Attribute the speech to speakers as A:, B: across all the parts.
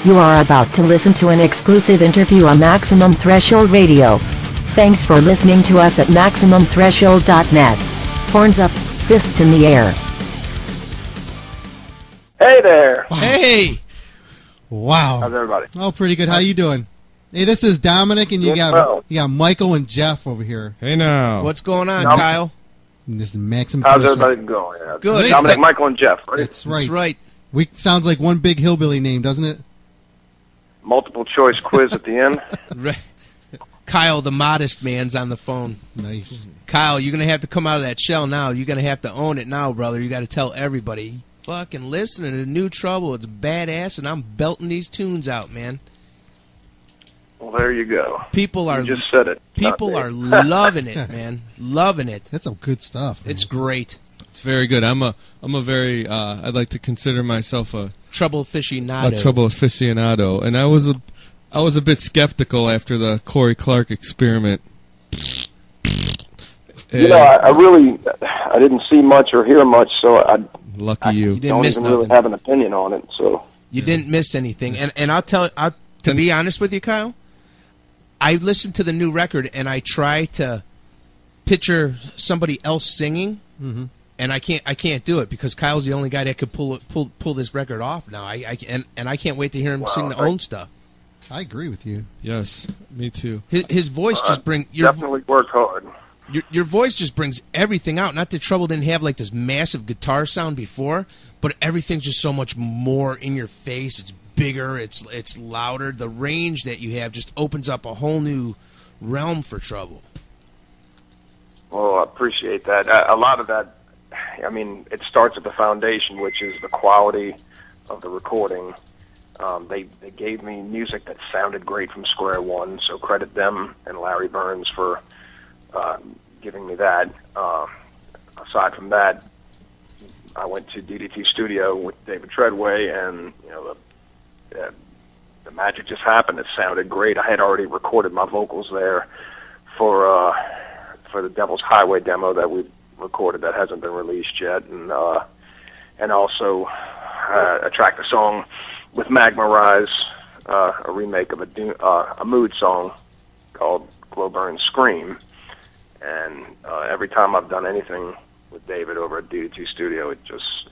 A: You are about to listen to an exclusive interview on Maximum Threshold Radio. Thanks for listening to us at MaximumThreshold.net. Horns up, fists in the air.
B: Hey there.
C: Hey.
D: Wow.
B: How's everybody?
D: Oh, pretty good. How you doing? Hey, this is Dominic, and you got Michael and Jeff over here.
E: Hey now.
C: What's going on, Kyle?
D: And this is Maximum
B: How's
D: Threshold.
B: everybody going?
C: Good.
B: Dominic, Michael, and Jeff, right?
D: That's right.
C: That's right.
D: We sounds like one big hillbilly name, doesn't it?
B: Multiple choice quiz at the end.
C: Right. Kyle, the modest man's on the phone.
D: Nice.
C: Kyle, you're going to have to come out of that shell now. You're going to have to own it now, brother. You got to tell everybody. Fucking listen to New Trouble. It's badass, and I'm belting these tunes out, man.
B: Well, there you go.
C: People are
B: You just said it.
C: People are loving it, man. Loving it.
D: That's some good stuff. Man.
C: It's great.
E: It's very good. I'm a very I'd like to consider myself a
C: Trouble aficionado.
E: trouble aficionado, and I was a bit skeptical after the Corey Clark experiment.
B: You know, I didn't see much or hear much, so I
E: Lucky you.
B: don't even really have an opinion on it. So
C: You didn't miss anything. And I'll to be honest with you, Kyle, I listened to the new record and I try to picture somebody else singing, and I can't do it because Kyle's the only guy that could pull this record off now. I can't wait to hear him sing the own stuff.
D: I agree with you.
E: Yes, me too.
C: His voice just brings
B: definitely worked hard.
C: Your voice just brings everything out. Not that Trouble didn't have like this massive guitar sound before, but everything's just so much more in your face. It's bigger. It's louder. The range that you have just opens up a whole new realm for Trouble.
B: Well, I appreciate that. A lot of that, I mean, it starts at the foundation, which is the quality of the recording. They gave me music that sounded great from square one, so credit them and Larry Burns for giving me that. Aside from that, I went to DDT Studio with David Treadway, and you know the magic just happened. It sounded great. I had already recorded my vocals there for the Devil's Highway demo that we recorded that hasn't been released yet, and also I tracked a song with Magma Rise, a remake of a Mood song called Glow Burn Scream. And every time I've done anything with David over at DDT Studio, it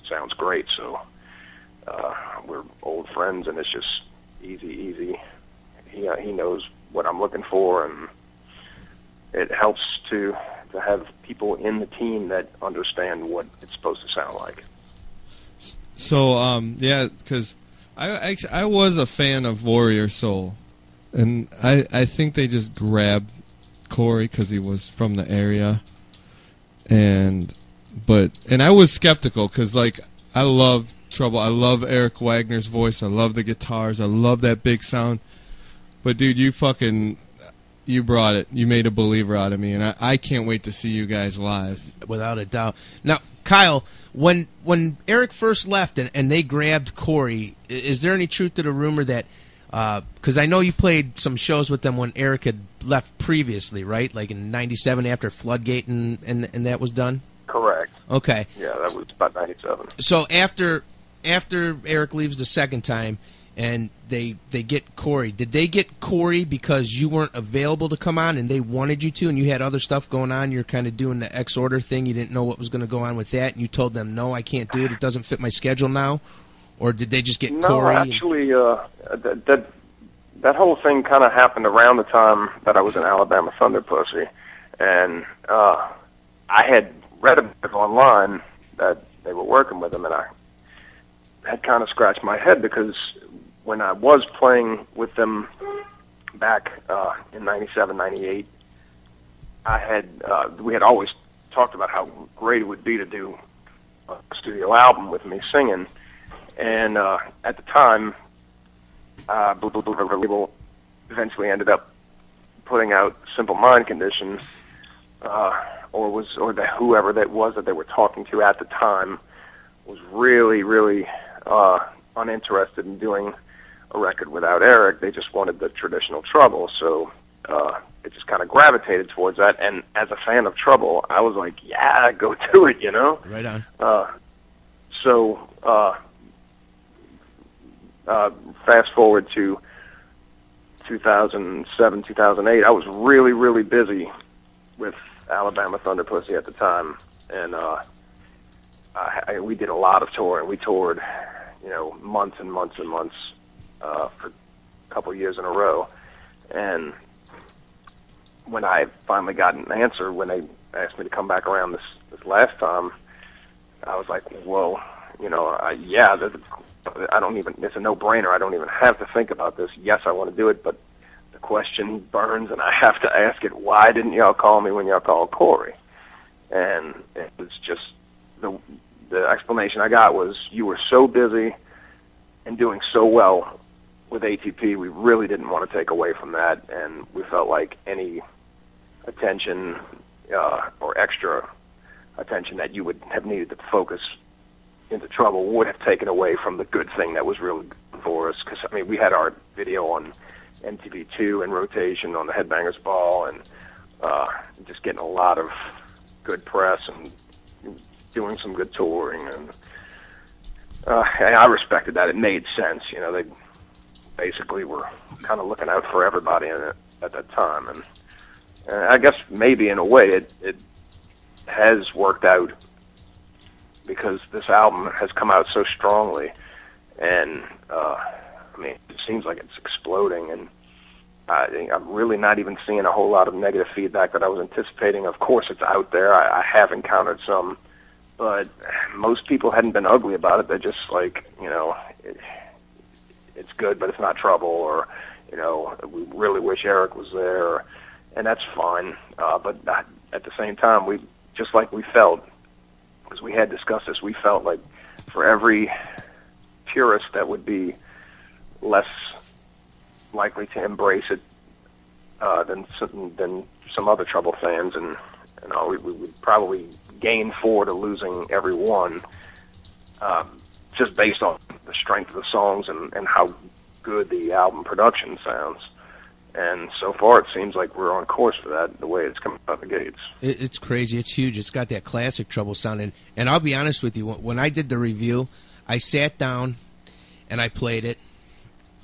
B: sounds great. So we're old friends, and it's just easy. He knows what I'm looking for, and it helps to have people in the team that understand what it's supposed to sound like.
E: So yeah, because I was a fan of Warrior Soul, and I think they just grabbed Corey because he was from the area, and I was skeptical because like I love Trouble, I love Eric Wagner's voice, I love the guitars, I love that big sound, but dude, you brought it, you made a believer out of me, and I can't wait to see you guys live.
C: Without a doubt. Now, Kyle, when Eric first left and they grabbed Corey, is there any truth to the rumor that because I know you played some shows with them when Eric had left previously, right? Like in '97 after Floodgate and that was done?
B: Correct.
C: Okay.
B: Yeah, that was about '97.
C: So after Eric leaves the second time and they get Corey, did they get Corey because you weren't available to come on and they wanted you to and you had other stuff going on? You're kind of doing the X-Order thing. You didn't know what was going to go on with that, and you told them, no, I can't do it. It doesn't fit my schedule now? Or did they just get Corey?
B: No, actually, that whole thing kind of happened around the time that I was in Alabama Thunder Pussy, and I had read a bit online that they were working with him, and I had kind of scratched my head because when I was playing with them back in '97, '98, we had always talked about how great it would be to do a studio album with me singing. And at the time, label eventually ended up putting out Simple Mind Condition, whoever that was that they were talking to at the time was really, really uninterested in doing a record without Eric. They just wanted the traditional Trouble, so it just kind of gravitated towards that. And as a fan of Trouble, I was like, yeah, go do it, you know?
C: Right on.
B: So fast forward to 2007, 2008, I was really, really busy with Alabama Thunder Pussy at the time, and we did a lot of touring. We toured, months and months and months for a couple years in a row. And when I finally got an answer, when they asked me to come back around this last time, I was like, well, yeah, I don't even, it's a no-brainer. I don't even have to think about this. Yes, I want to do it, but the question burns, and I have to ask it. Why didn't y'all call me when y'all called Corey? And it was just, the explanation I got was, you were so busy and doing so well with ATP, we really didn't want to take away from that, and we felt like any attention or extra attention that you would have needed to focus into Trouble would have taken away from the good thing that was really good for us. Because, I mean, we had our video on MTV2 in rotation on the Headbangers Ball, and just getting a lot of good press and doing some good touring. And I respected that. It made sense. They basically were kind of looking out for everybody in it at that time. And I guess maybe in a way it has worked out, because this album has come out so strongly, and it seems like it's exploding, and I'm really not even seeing a whole lot of negative feedback that I was anticipating. Of course, it's out there. I have encountered some, but most people hadn't been ugly about it. They're just like, it's good, but it's not Trouble, or, we really wish Eric was there, and that's fine. But at the same time, we felt, because we had discussed this, we felt like for every purist that would be less likely to embrace it than some other Trouble fans, and we would probably gain 4 to losing every one, just based on the strength of the songs and how good the album production sounds. And so far, it seems like we're on course for that, the way it's coming out the gates.
C: It's crazy. It's huge. It's got that classic Trouble sound. And I'll be honest with you, when I did the review, I sat down and I played it,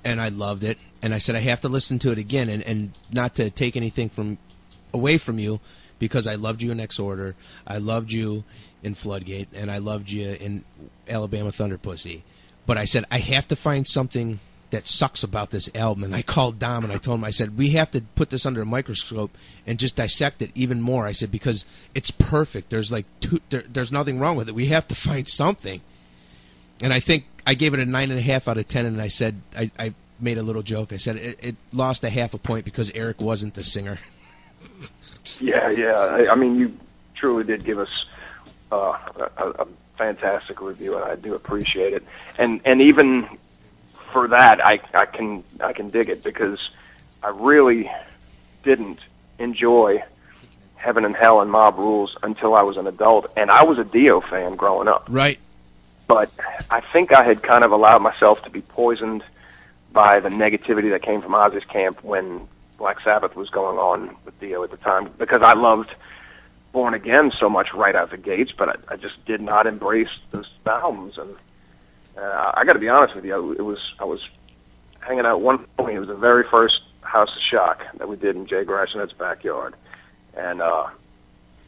C: and I loved it. And I said, I have to listen to it again, and not to take anything away from you, because I loved you in X Order, I loved you in Floodgate, and I loved you in Alabama Thunder Pussy. But I said, I have to find something that sucks about this album. And I called Dom and I told him, I said, we have to put this under a microscope and just dissect it even more. I said, because it's perfect. There's there's nothing wrong with it. We have to find something. And I think I gave it a 9.5 out of 10. And I said, I made a little joke. I said it lost a half a point because Eric wasn't the singer.
B: Yeah. I mean, you truly did give us a fantastic review, and I do appreciate it. And even for that, I can dig it, because I really didn't enjoy Heaven and Hell and Mob Rules until I was an adult, and I was a Dio fan growing up.
C: Right.
B: But I think I had kind of allowed myself to be poisoned by the negativity that came from Ozzy's camp when Black Sabbath was going on with Dio at the time, because I loved Born Again so much right out the gates, but I just did not embrace those albums. And I got to be honest with you, I was hanging out one point. It was the very first House of Shock that we did in Jay Grashnet's backyard, and I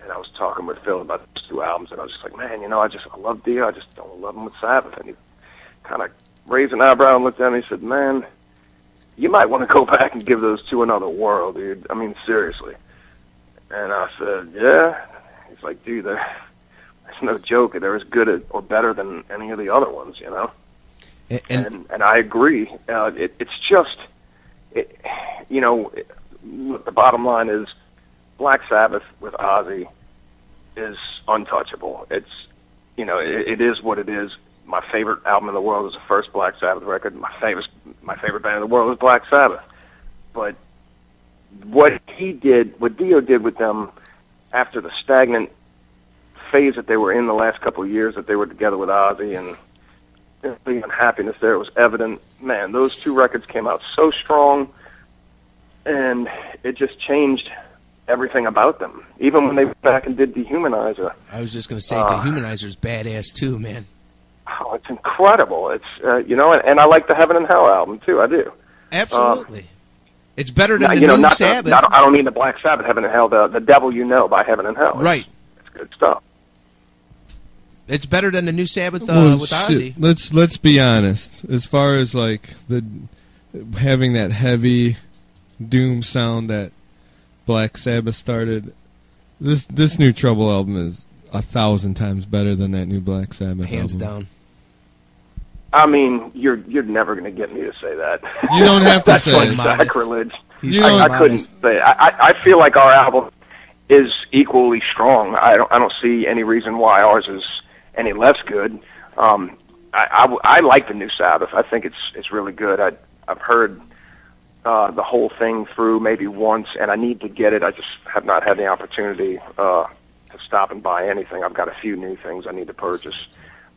B: was talking with Phil about those 2 albums, and I was just like, man, I love Dio, I just don't love him with Sabbath. And he kind of raised an eyebrow and looked at me and said, man, you might want to go back and give those 2 another whirl, dude. I mean, seriously. And I said, yeah. He's like, dude, there's no joke. They're as good or better than any of the other ones, And I agree. It's just, the bottom line is Black Sabbath with Ozzy is untouchable. It's, it is what it is. My favorite album in the world is the first Black Sabbath record. My favorite band in the world is Black Sabbath. But what Dio did with them after the stagnant phase that they were in the last couple of years that they were together with Ozzy, and the unhappiness there was evident. Man, those 2 records came out so strong, and it just changed everything about them. Even when they went back and did Dehumanizer.
C: I was just going to say, Dehumanizer's badass too, man.
B: oh, it's incredible. It's and I like the Heaven and Hell album too. I do.
C: Absolutely. It's better than the new Sabbath.
B: I don't mean the Black Sabbath Heaven and Hell. The Devil You Know by Heaven and Hell.
C: Right.
B: It's good stuff.
C: It's better than the new Sabbath with Ozzy.
E: Let's be honest. As far as like having that heavy doom sound that Black Sabbath started, this new Trouble album is 1,000 times better than that new Black Sabbath
C: Hands
E: album.
C: down.
B: I mean, you're never going to get me to say that.
E: You don't have to
B: That's
E: say
B: like
E: it.
B: sacrilege.
C: I
B: couldn't say it. I feel like our album is equally strong. I don't see any reason why ours is any less good. I like the new Sabbath. I think it's really good. I've heard the whole thing through maybe once, and I need to get it. I just have not had the opportunity to stop and buy anything. I've got a few new things I need to purchase,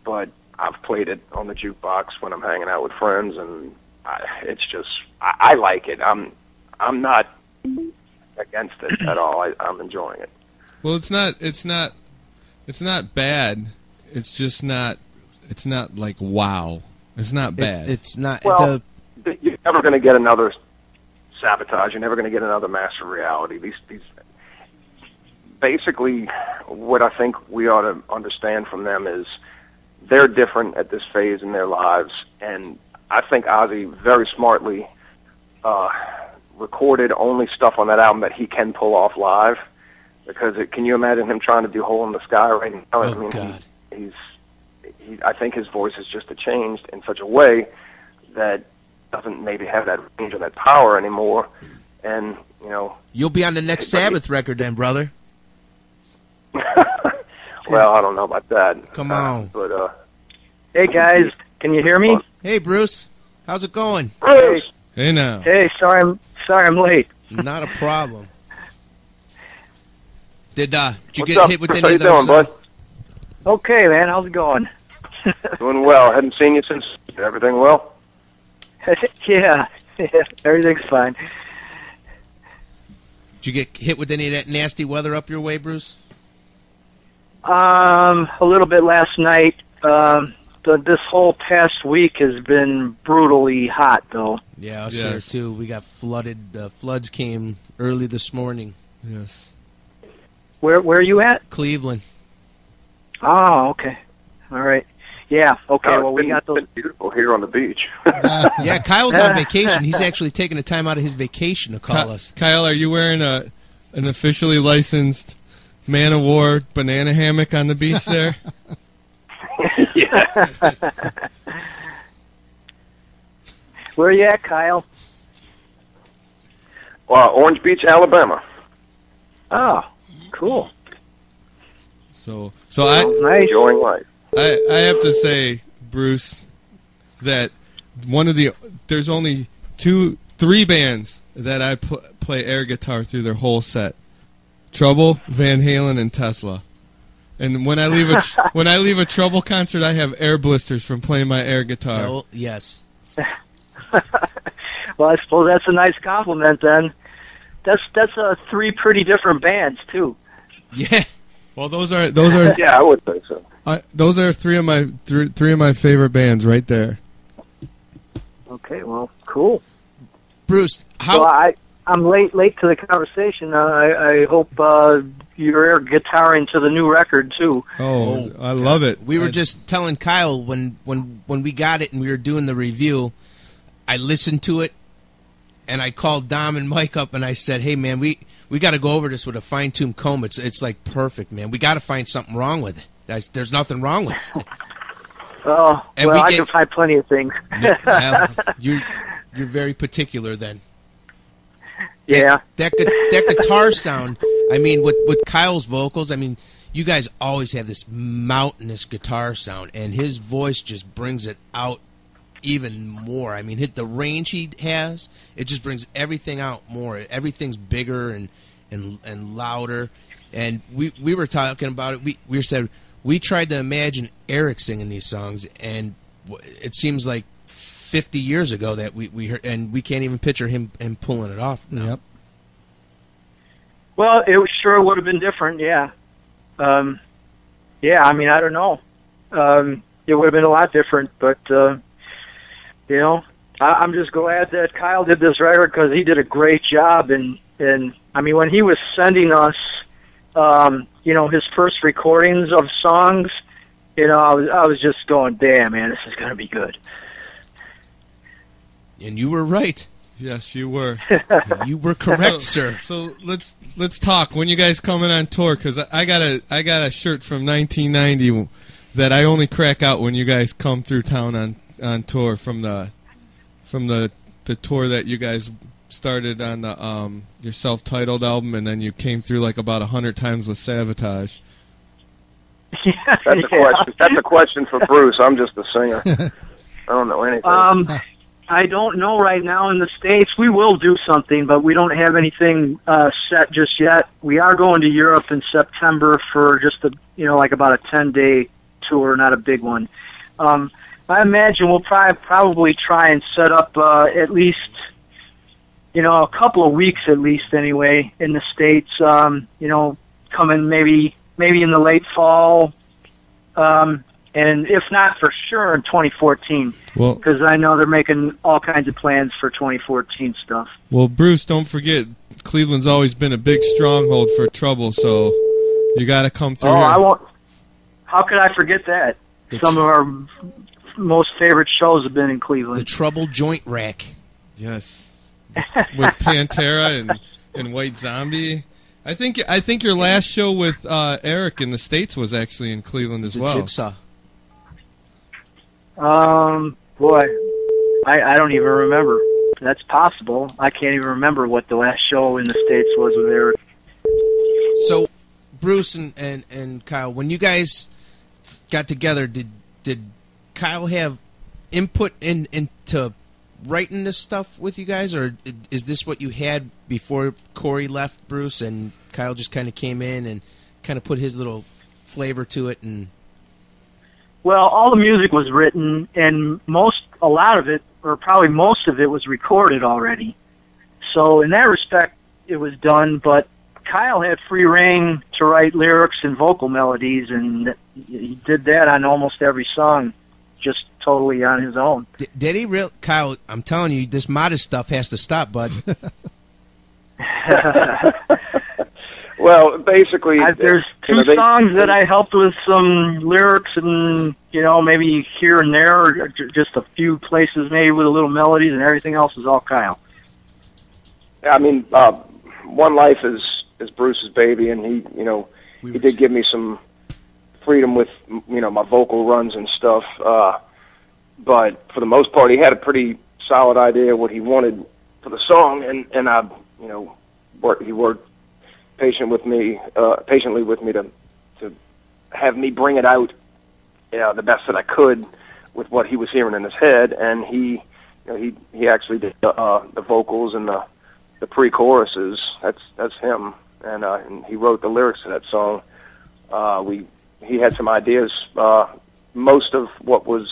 B: but I've played it on the jukebox when I'm hanging out with friends, and I like it. I'm not against it at all. I'm enjoying it.
E: Well, it's not bad. It's just not. It's not like wow. It's not bad.
C: It's not.
B: Well, you're never going to get another Sabotage. You're never going to get another Master Reality. These basically, what I think we ought to understand from them is they're different at this phase in their lives, and I think Ozzy very smartly recorded only stuff on that album that he can pull off live. Because can you imagine him trying to do Hole in the Sky right now?
C: Oh,
B: I mean,
C: God.
B: I think his voice has just changed in such a way that doesn't maybe have that range or that power anymore. And
C: you'll be on the next Sabbath record then, brother.
B: Well, I don't know about that.
C: Come on.
B: But
F: hey guys, can you hear me?
C: Hey Bruce, how's it going?
B: Bruce.
E: Hey now.
F: Hey, sorry I'm late.
C: Not a problem. Did you
B: What's
C: get
B: up,
C: hit with
B: Chris?
C: any of
B: How you
C: those?
B: doing, bud?
F: Okay, man, how's it going?
B: Doing well. Hadn't seen you since. Everything well?
F: yeah, everything's fine.
C: Did you get hit with any of that nasty weather up your way, Bruce?
F: A little bit last night. This whole past week has been brutally hot, though.
C: Yeah, us here too. We got flooded. Floods came early this morning.
E: Yes.
F: Where are you at?
C: Cleveland.
F: Oh, okay. All right. Yeah. Okay. Well, we got those.
B: It's beautiful here on the beach.
C: Yeah, Kyle's on vacation. He's actually taking the time out of his vacation to call us.
E: Kyle, are you wearing an officially licensed Man of War banana hammock on the beach there?
B: Yeah.
F: Where are you at, Kyle?
B: Orange Beach, Alabama.
F: Oh, cool.
E: So
F: Nice.
B: Enjoying life.
E: I have to say, Bruce, that there's only 3 bands that I play air guitar through their whole set: Trouble, Van Halen, and Tesla. And when I leave a Trouble concert, I have air blisters from playing my air guitar.
C: Oh, yes.
F: Well, I suppose that's a nice compliment then. That's 3 pretty different bands too.
C: Yeah.
E: Well, those are
B: Yeah, I would think so.
E: those are 3 of my favorite bands right there.
F: Okay, well, cool.
C: Bruce, how?
F: Well, I'm late to the conversation. I hope you're air guitaring to the new record too.
E: Oh, I love it.
C: We were just telling Kyle when we got it and we were doing the review, I listened to it, and I called Dom and Mike up and I said, "Hey man, we got to go over this with a fine-tuned comb. It's like perfect, man. We got to find something wrong with it. There's nothing wrong with it."
F: Oh,
C: And
F: well,
C: we
F: I can find plenty of things.
C: Well, you're very particular then.
F: Yeah.
C: That guitar sound, I mean, with Kyle's vocals, I mean, you guys always have this mountainous guitar sound, and his voice just brings it out even more. I mean, the range he has, it just brings everything out more. Everything's bigger and louder. And we were talking about it. We said we tried to imagine Eric singing these songs, and it seems like 50 years ago that we heard, and we can't even picture him pulling it off now.
D: Yep.
F: Well, it sure would have been different, yeah. Yeah, I mean, I don't know. it would have been a lot different. But you know, I'm just glad that Kyle did this record because he did a great job. And I mean, when he was sending us, you know, his first recordings of songs, you know, I was just going, damn, man, this is going to be good.
C: And you were right.
E: Yes, you were.
C: You were correct, sir.
E: So let's talk. When you guys coming on tour? Because I got a shirt from 1990 that I only crack out when you guys come through town on tour from the tour that you guys started on the your self-titled album, and then you came through like about 100 times with Sabotage.
B: That's a question. That's a question for Bruce. I'm just a singer. I don't know anything.
F: I don't know right now in the States. We will do something, but we don't have anything set just yet. We are going to Europe in September for just like about a 10-day tour, not a big one. I imagine we'll probably try and set up at least, a couple of weeks at least anyway in the States. Coming maybe in the late fall. And if not, for sure in 2014, because I know they're making all kinds of plans for 2014 stuff.
E: Well, Bruce, don't forget, Cleveland's always been a big stronghold for Trouble, so you got to come through here.
F: I won't. How could I forget that? Some of our most favorite shows have been in Cleveland.
C: The Trouble Joint Rack.
E: Yes, with Pantera and White Zombie. I think your last show with Eric in the States was actually in Cleveland as well.
C: Jigsaw.
F: Boy, I don't even remember. That's possible. I can't even remember what the last show in the States was with Eric.
C: So, Bruce and Kyle, when you guys got together, did Kyle have input into writing this stuff with you guys, or is this what you had before Corey left Bruce and Kyle just kind of came in and kind of put his little flavor to it? And
F: well, all the music was written, and a lot of it, or probably most of it, was recorded already. So in that respect, it was done, but Kyle had free reign to write lyrics and vocal melodies, and he did that on almost every song, just totally on his own.
C: Did he really? Kyle, I'm telling you, this modest stuff has to stop, bud.
B: Well, basically,
F: there's two songs that I helped with some lyrics and, maybe here and there, or just a few places maybe with a little melodies, and everything else is all Kyle.
B: I mean, One Life is Bruce's baby, and he did give me some freedom with, my vocal runs and stuff. But for the most part, he had a pretty solid idea of what he wanted for the song, and he worked patiently with me to have me bring it out the best that I could with what he was hearing in his head. And he actually did the vocals and the pre-choruses. That's him, and he wrote the lyrics to that song. He had some ideas. Most of what was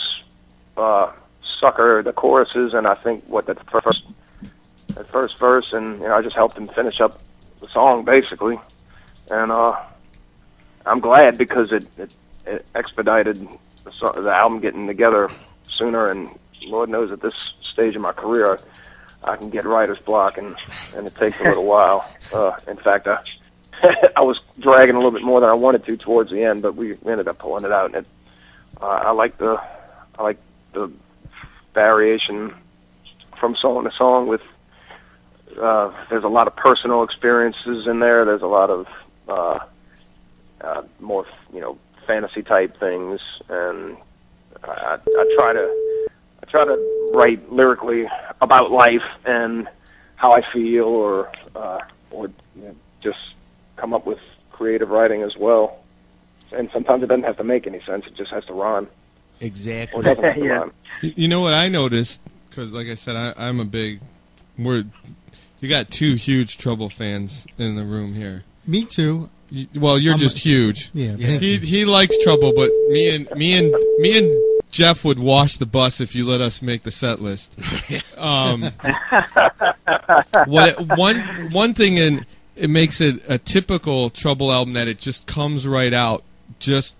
B: Sucker, the choruses, and I think that first verse, and I just helped him finish up the song basically, and I'm glad because it expedited the album getting together sooner. And Lord knows at this stage of my career, I can get writer's block, and it takes a little while. In fact, I was dragging a little bit more than I wanted to towards the end, but we ended up pulling it out. And I like the variation from song to song with. There's a lot of personal experiences in there. There's a lot of more, fantasy type things, and I try to write lyrically about life and how I feel, or just come up with creative writing as well. And sometimes it doesn't have to make any sense; it just has to rhyme.
C: Exactly.
B: Or it doesn't have to rhyme.
E: You know what I noticed? Because, like I said, I'm a big. You got two huge Trouble fans in the room here.
D: Me too.
E: You're just huge.
D: Yeah.
E: He likes Trouble, but me and Jeff would wash the bus if you let us make the set list. One thing it makes it a typical Trouble album that it just comes right out, just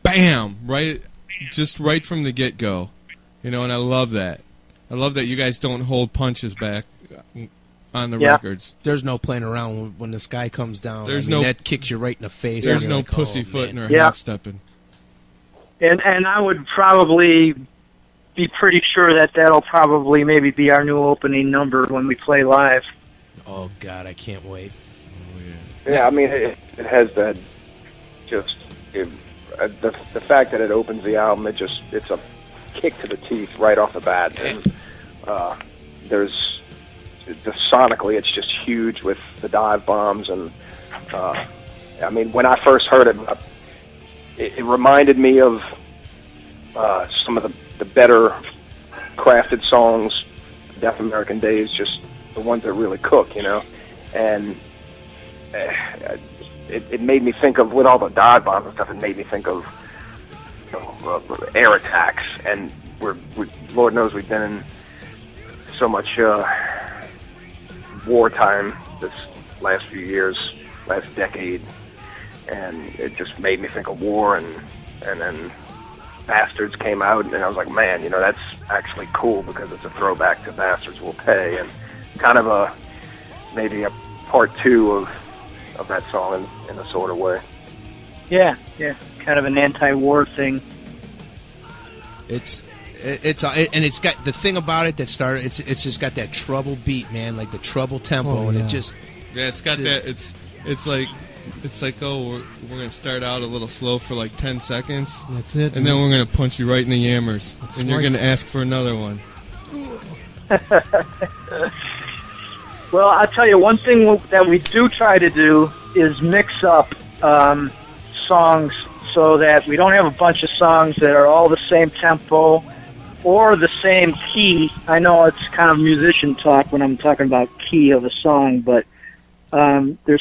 E: bam, right just right from the get-go, and I love that. I love that you guys don't hold punches back on the records.
C: There's no playing around when the sky comes down. That kicks you right in the face.
E: There's no pussyfooting or half-stepping.
F: And I would probably be pretty sure that'll probably maybe be our new opening number when we play live.
C: Oh, God, I can't wait.
B: Oh, yeah, I mean, it has that the fact that it opens the album, it's a kick to the teeth right off the bat. And sonically, it's just huge with the dive bombs. And, I mean, when I first heard it, it reminded me of some of the better crafted songs, Deaf American Days, just the ones that really cook, and it made me think of, with all the dive bombs and stuff, it made me think of air attacks, and Lord knows we've been in so much wartime this last few years, last decade, and it just made me think of war, and then Bastards came out, and I was like, man, that's actually cool because it's a throwback to Bastards Will Pay, and kind of maybe a part two of that song in a sort of way.
F: Yeah, kind of an anti-war thing.
C: It's got the thing about it that started. It's just got that treble beat, man, like the treble tempo, and it just
E: it's got that. It's like we're gonna start out a little slow for like 10 seconds.
D: That's it.
E: And then we're gonna punch you right in the yammers, and you're gonna ask for another one.
F: Well, I'll tell you, one thing that we do try to do is mix up songs so that we don't have a bunch of songs that are all the same tempo or the same key. I know it's kind of musician talk when I'm talking about key of a song, but there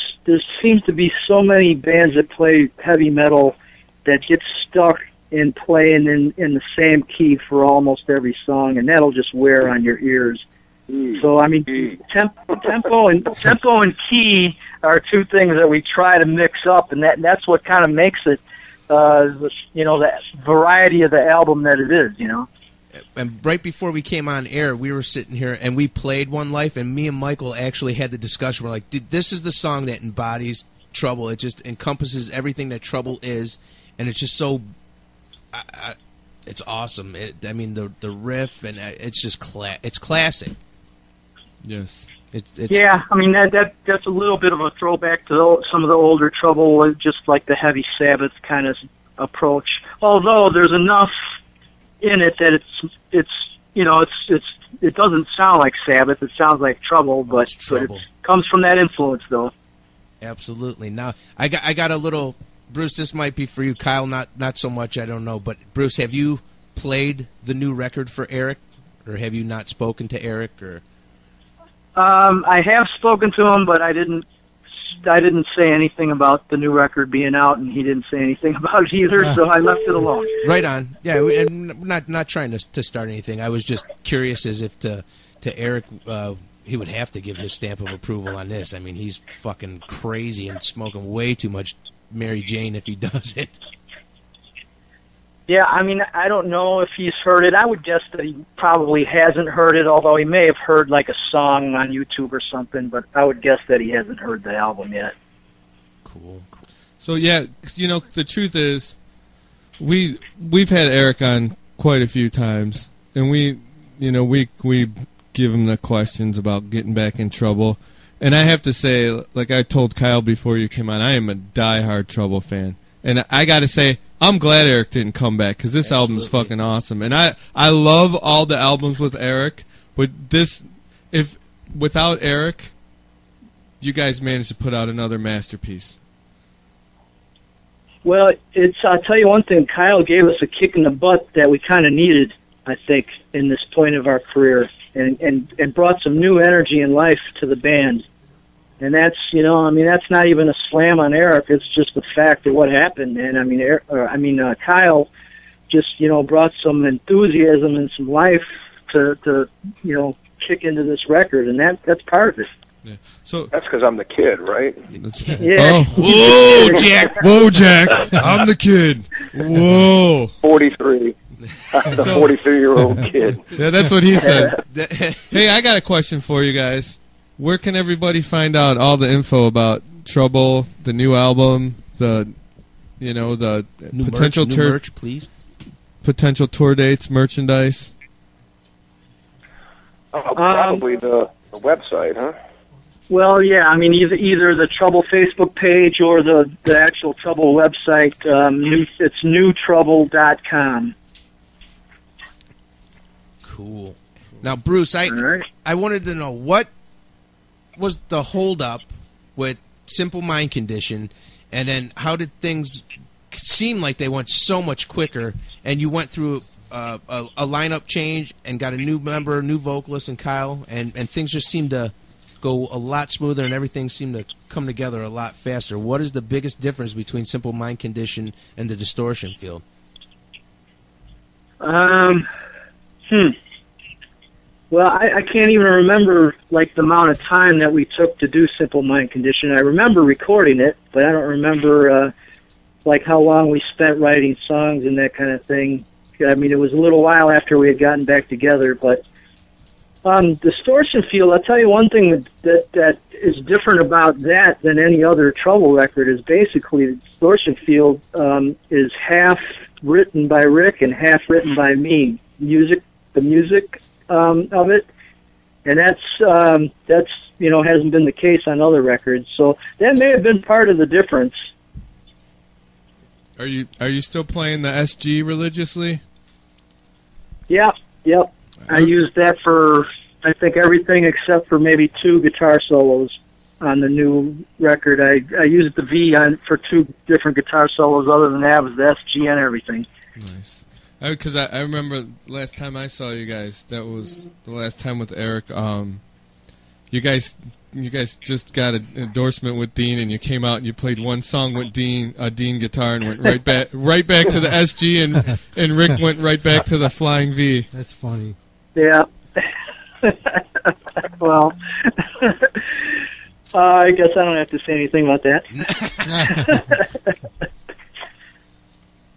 F: seems to be so many bands that play heavy metal that get stuck in playing in the same key for almost every song, and that'll just wear on your ears. So I mean, tempo and key are two things that we try to mix up, and that's what kind of makes it, that variety of the album that it is,
C: And right before we came on air, we were sitting here and we played One Life, and me and Michael actually had the discussion. We're like, dude, this is the song that embodies Trouble. It just encompasses everything that Trouble is, and it's just so. It's awesome. I mean, the riff, and it's just it's classic.
E: Yes.
F: Yeah, I mean that's a little bit of a throwback to some of the older Trouble, just like the heavy Sabbath kind of approach. Although there's enough in it that it doesn't sound like Sabbath. It sounds like Trouble, but it comes from that influence, though.
C: Absolutely. Now I got a little. Bruce, this might be for you. Kyle, not so much. I don't know. But Bruce, have you played the new record for Eric, or have you not spoken to Eric? Or
F: I have spoken to him, but I didn't say anything about the new record being out, and he didn't say anything about it either. So I left it alone.
C: Right on. Yeah, and not trying to start anything. I was just curious as if to Eric. He would have to give his stamp of approval on this. I mean, he's fucking crazy and smoking way too much Mary Jane if he does it.
F: Yeah, I mean, I don't know if he's heard it. I would guess that he probably hasn't heard it, although he may have heard like a song on YouTube or something, but I would guess that he hasn't heard the album yet.
C: Cool.
E: So, yeah, the truth is, we've had Eric on quite a few times, and we give him the questions about getting back in Trouble. And I have to say, like I told Kyle before you came on, I am a diehard Trouble fan. And I got to say, I'm glad Eric didn't come back, because this album is fucking awesome. And I love all the albums with Eric, but without Eric, you guys managed to put out another masterpiece.
F: Well, I'll tell you one thing, Kyle gave us a kick in the butt that we kind of needed, I think, in this point of our career, and brought some new energy and life to the band. And that's, that's not even a slam on Eric. It's just the fact of what happened. And Kyle just, brought some enthusiasm and some life to kick into this record, and that's part of it.
E: Yeah. So
B: that's because I'm the kid, right?
F: Yeah.
E: Oh, whoa, Jack! Whoa, Jack! I'm the kid. Whoa.
B: 43. I'm the 43-year-old kid.
E: Yeah, that's what he said. Hey, I got a question for you guys. Where can everybody find out all the info about Trouble, the new album, the
C: New
E: potential
C: merch, please.
E: potential tour dates, merchandise?
B: Probably the website, huh?
F: Well, yeah, I mean, either the Trouble Facebook page or the actual Trouble website. It's newtrouble.com.
C: Cool. Now, Bruce, I wanted to know, what was the holdup with Simple Mind Condition, and then how did things seem like they went so much quicker, and you went through a lineup change and got a new member, new vocalist, and Kyle, and things just seemed to go a lot smoother, and everything seemed to come together a lot faster. What is the biggest difference between Simple Mind Condition and the Distortion Field?
F: Well, I can't even remember like the amount of time that we took to do Simple Mind Condition. I remember recording it, but I don't remember like how long we spent writing songs and that kind of thing. I mean, it was a little while after we had gotten back together, but Distortion Field, I'll tell you one thing that is different about that than any other Trouble record is basically Distortion Field is half written by Rick and half written by me. The music of it, and that's hasn't been the case on other records. So that may have been part of the difference.
E: Are you still playing the SG religiously?
F: Yeah, yep. I used that for I think everything except for maybe 2 guitar solos on the new record. I used the V for 2 different guitar solos. Other than that, it was the SG and everything.
E: Nice. Because I remember last time I saw you guys, that was the last time with Eric. You guys just got an endorsement with Dean, and you came out and you played one song with Dean guitar, and went right back to the SG, and Rick went right back to the Flying V.
D: That's funny.
F: Yeah. Well, I guess I don't have to say anything about that.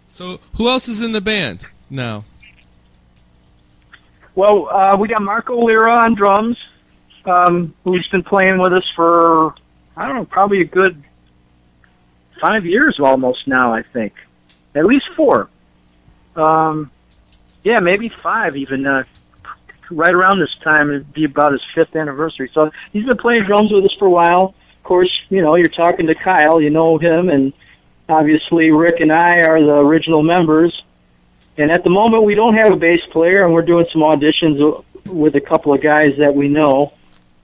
E: So, who else is in the band now?
F: Well, we got Marco Lira on drums, who's been playing with us for, I don't know, probably a good 5 years almost now, I think. At least 4. Yeah, maybe 5 even. Right around this time, it'd be about his 5th anniversary. So he's been playing drums with us for a while. Of course, you're talking to Kyle, you know him, and obviously, Rick and I are the original members, and at the moment we don't have a bass player, and we're doing some auditions with a couple of guys that we know,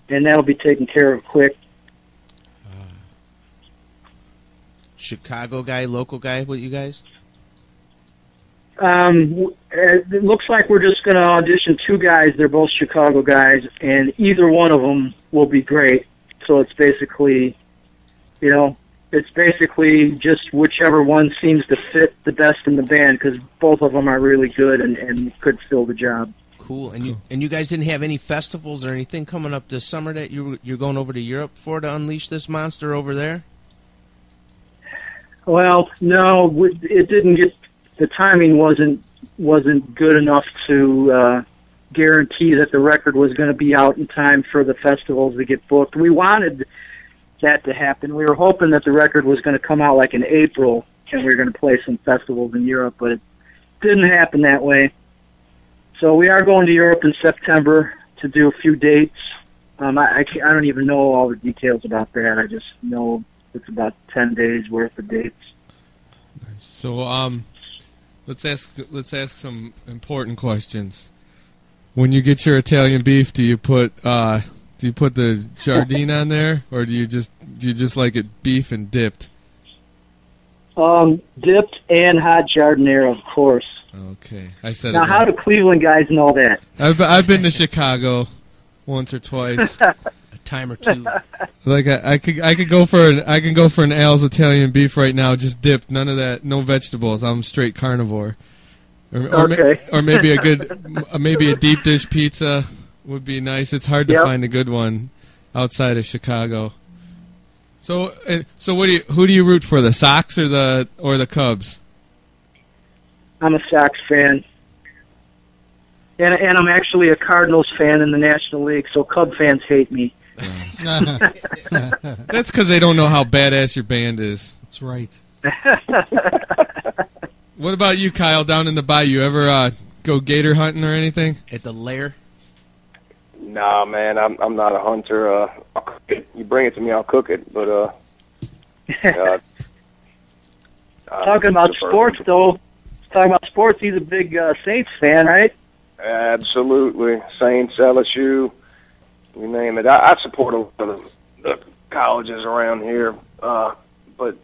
F: and that'll be taken care of quick.
C: Chicago guy, local guy with you guys?
F: It looks like we're just going to audition 2 guys. They're both Chicago guys, and either one of them will be great. So it's basically, it's basically just whichever one seems to fit the best in the band, because both of them are really good and could fill the job.
C: Cool. And you guys didn't have any festivals or anything coming up this summer that you're going over to Europe for to unleash this monster over there?
F: Well, no, it didn't get. The timing wasn't good enough to guarantee that the record was going to be out in time for the festivals to get booked. We wanted that to happen. We were hoping that the record was going to come out like in April, and we were going to play some festivals in Europe, but it didn't happen that way. So we are going to Europe in September to do a few dates. I don't even know all the details about that. I just know it's about 10 days worth of dates.
E: So let's ask some important questions. When you get your Italian beef, do you put the Jardine on there, or do you just like it beef and dipped?
F: Dipped and hot jardinera, of course.
E: Okay, I said
F: now.
E: it.
F: How do Cleveland guys know that?
E: I've been to Chicago once or twice.
C: A time or 2.
E: Like I could go for an Al's Italian beef right now, just dipped, none of that, no vegetables. I'm straight carnivore.
F: Okay.
E: Or maybe a deep dish pizza would be nice. It's hard to find a good one. outside of Chicago. So who do you root for, the Sox or the Cubs?
F: I'm a Sox fan. And I'm actually a Cardinals fan in the National League, so Cub fans hate me.
E: That's because they don't know how badass your band is.
D: That's right.
E: What about you, Kyle, down in the bayou? Ever go gator hunting or anything?
C: At the lair?
B: Nah, man, I'm not a hunter. I'll cook it. You bring it to me, I'll cook it. But
F: talking about sports, though. Talking about sports, he's a big Saints fan, right?
B: Absolutely. Saints, LSU, you name it. I support a lot of the colleges around here, but